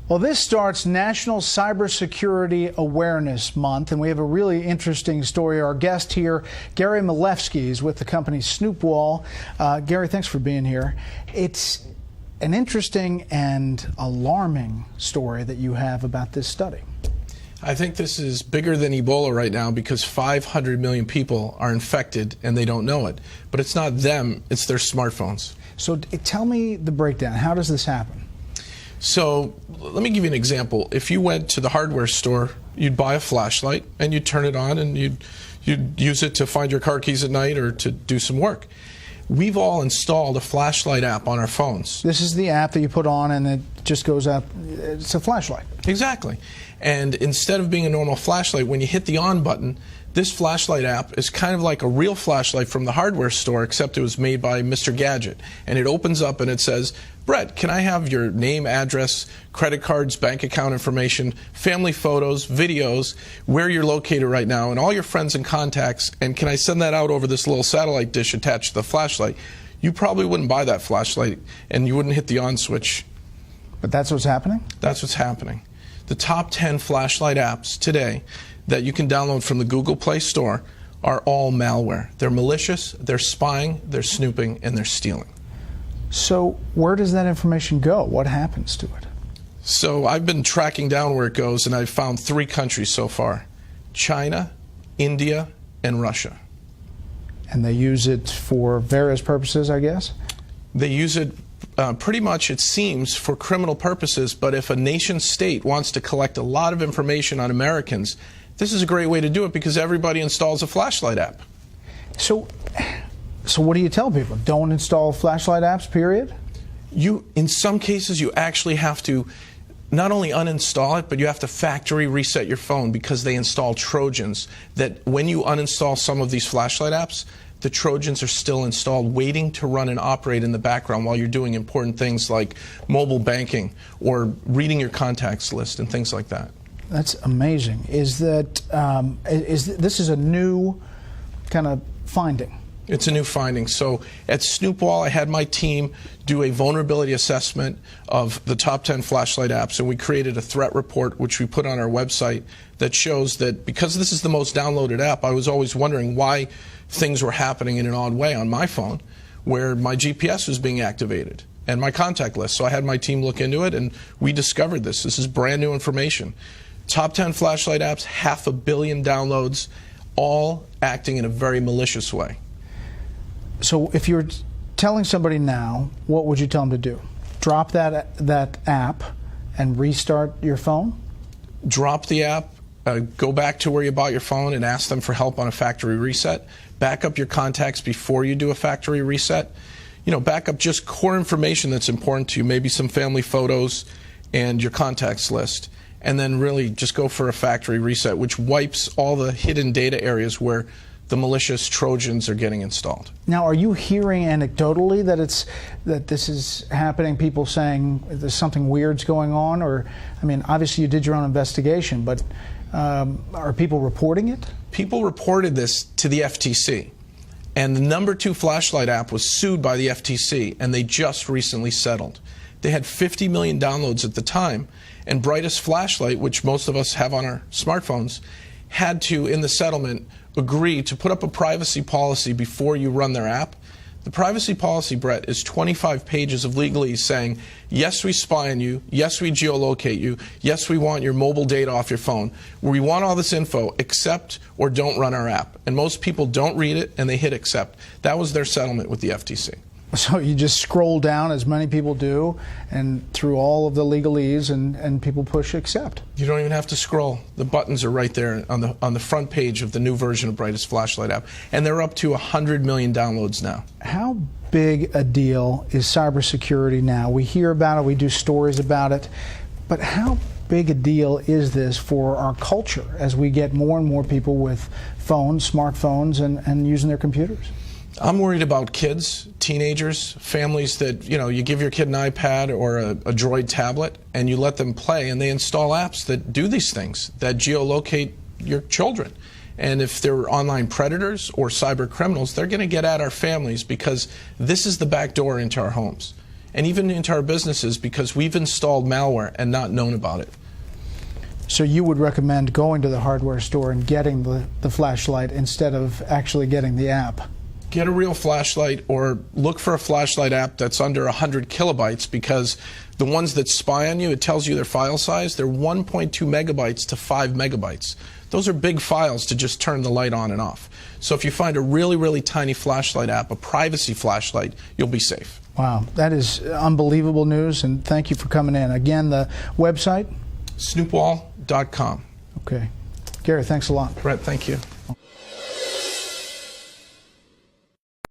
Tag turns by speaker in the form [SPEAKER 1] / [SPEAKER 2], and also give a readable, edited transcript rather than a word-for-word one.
[SPEAKER 1] Well, this starts National Cybersecurity Awareness Month, and we have a really interesting story. Our guest here, Gary Milewski, is with the company Snoopwall. Gary, thanks for being here. It's an interesting and alarming story that you have about this study.
[SPEAKER 2] I think this is bigger than Ebola right now because 500 million people are infected and they don't know it. But it's not them, it's their smartphones.
[SPEAKER 1] So tell me the breakdown. How does this happen?
[SPEAKER 2] So let me give you an example. If you went to the hardware store, you'd buy a flashlight and you'd turn it on and you'd use it to find your car keys at night or to do some work. We've all installed a flashlight app on our phones.
[SPEAKER 1] This is the app that you put on and it just goes out. It's a flashlight.
[SPEAKER 2] Exactly. And instead of being a normal flashlight, when you hit the on button, this flashlight app is kind of like a real flashlight from the hardware store, except it was made by Mr. Gadget. And it opens up and it says, Brett, can I have your name, address, credit cards, bank account information, family photos, videos, where you're located right now, and all your friends and contacts, and can I send that out over this little satellite dish attached to the flashlight? You probably wouldn't buy that flashlight, and you wouldn't hit the on switch.
[SPEAKER 1] But that's what's happening?
[SPEAKER 2] That's what's happening. The top 10 flashlight apps today that you can download from the Google Play Store are all malware. They're malicious, they're spying, they're snooping, and they're stealing.
[SPEAKER 1] So where does that information go? What happens to it?
[SPEAKER 2] So I've been tracking down where it goes, and I've found 3 countries so far: China, India, and Russia.
[SPEAKER 1] And they use it for various purposes, I guess?
[SPEAKER 2] They use it pretty much, it seems, for criminal purposes, but if a nation state wants to collect a lot of information on Americans, this is a great way to do it because everybody installs a flashlight app.
[SPEAKER 1] So what do you tell people? Don't install flashlight apps, period?
[SPEAKER 2] In some cases, you actually have to not only uninstall it, but you have to factory reset your phone because they install Trojans that when you uninstall some of these flashlight apps, the Trojans are still installed, waiting to run and operate in the background while you're doing important things like mobile banking or reading your contacts list and things like that.
[SPEAKER 1] That's amazing. Is that this is a new kind of finding?
[SPEAKER 2] It's a new finding. So at Snoopwall, I had my team do a vulnerability assessment of the top 10 flashlight apps, and we created a threat report, which we put on our website, that shows that because this is the most downloaded app, I was always wondering why things were happening in an odd way on my phone, where my GPS was being activated and my contact list. So I had my team look into it, and we discovered this. This is brand new information. Top 10 flashlight apps, 500 million downloads, all acting in a very malicious way.
[SPEAKER 1] So if you're telling somebody now, what would you tell them to do? Drop that app and restart your phone?
[SPEAKER 2] Drop the app, go back to where you bought your phone and ask them for help on a factory reset. Back up your contacts before you do a factory reset. Back up just core information that's important to you, maybe some family photos and your contacts list. And then really just go for a factory reset, which wipes all the hidden data areas where the malicious Trojans are getting installed.
[SPEAKER 1] Now, are you hearing anecdotally that this is happening? People saying there's something weird's going on, or I mean, obviously you did your own investigation, but are people reporting it?
[SPEAKER 2] People reported this to the FTC, and the number 2 flashlight app was sued by the FTC, and they just recently settled. They had 50 million downloads at the time, and Brightest Flashlight, which most of us have on our smartphones, had to, in the settlement, agree to put up a privacy policy before you run their app. The privacy policy, Brett, is 25 pages of legalese saying, yes, we spy on you, yes, we geolocate you, yes, we want your mobile data off your phone. We want all this info, accept or don't run our app. And most people don't read it and they hit accept. That was their settlement with the FTC.
[SPEAKER 1] So you just scroll down, as many people do, and through all of the legalese, and people push accept.
[SPEAKER 2] You don't even have to scroll. The buttons are right there on the front page of the new version of Brightest Flashlight app, and they're up to 100 million downloads now.
[SPEAKER 1] How big a deal is cybersecurity now? We hear about it, we do stories about it, but how big a deal is this for our culture as we get more and more people with phones, smartphones, and using their computers?
[SPEAKER 2] I'm worried about kids, teenagers, families that, you give your kid an iPad or a Droid tablet and you let them play, and they install apps that do these things, that geolocate your children. And if they're online predators or cyber criminals, they're going to get at our families because this is the back door into our homes. and even into our businesses because we've installed malware and not known about it.
[SPEAKER 1] So you would recommend going to the hardware store and getting the flashlight instead of actually getting the app?
[SPEAKER 2] Get a real flashlight, or look for a flashlight app that's under 100 kilobytes, because the ones that spy on you, it tells you their file size, they're 1.2 megabytes to 5 megabytes. Those are big files to just turn the light on and off. So if you find a really, really tiny flashlight app, a privacy flashlight, you'll be safe.
[SPEAKER 1] Wow, that is unbelievable news, and thank you for coming in. Again, the website?
[SPEAKER 2] Snoopwall.com.
[SPEAKER 1] Okay. Gary, thanks a lot.
[SPEAKER 2] Brett, thank you.